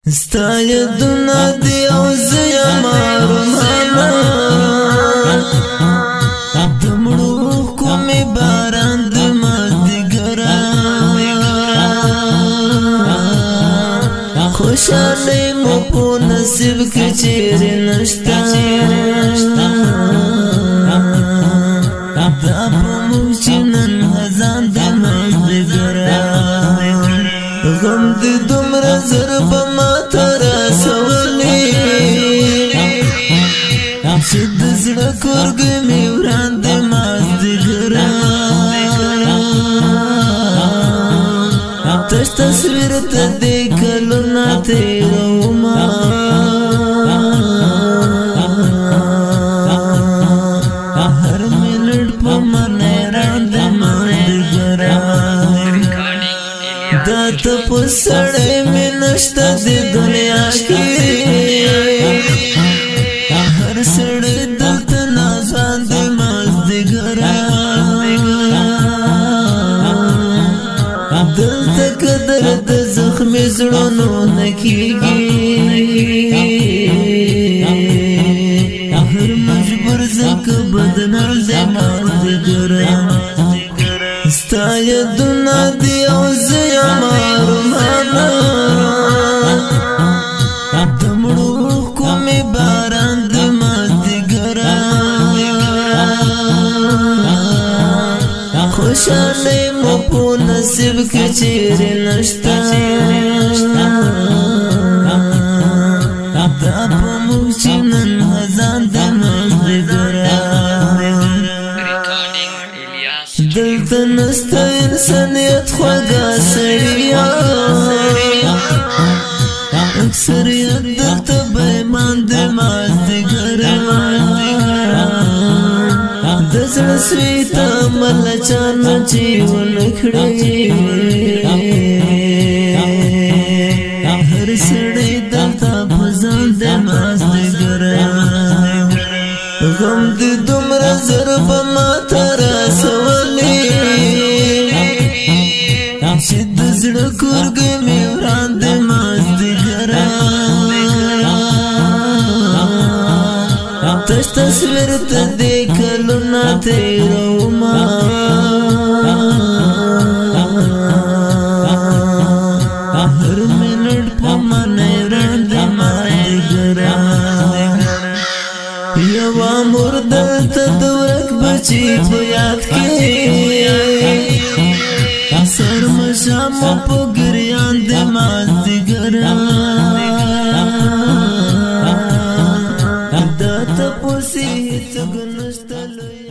ستا یادونه دی او زه یم ارمانه د مړو کومې باران د مازدیګره خوشحالۍ مو په نصیب کې چیرې نشته دا په موږ چې نن اذان د مازدیګره غم دې دومره زر په ماته رسولې چې د زړه کورګې مې وران د مازدیګره تش تصویر ته دې کلونه تېرومه هر منټ په من حیران د مازدیګره دا ته په سړی مې نشته د دنیا کې هر سړی دلته نازان د مازدیګره دلته قدر د زخمي زړونو نه کېږي هر مجبور ځکه بدنام د مازدیګره ستا یادونه دی او زه یم ارمانه د مړو کومې باران د مازدیګره خوشحالۍ مو په نصیب کې چیرې نشته دا په موږ چې نن اذان د مازدیګره دلته نسته انسانیت خوږه سړیا اکثریت دلته بېمان د مازدیګره د زړه سوی ته مله چانه چې ونه کړې هر سړی دلته په ځان د مازدیګره غم دې دومره زر په ماته رسولې چې د زړه کورګې مې وران د مازدیګره تش تصویر ته دې کلونه تېرومه هر منټ په من حیران د مازدیګره یوه مور دلته د ورک بچي په یاد کې سرمشام په ګریان د مازدیګره دا تپوسې هېڅوک نشته لوی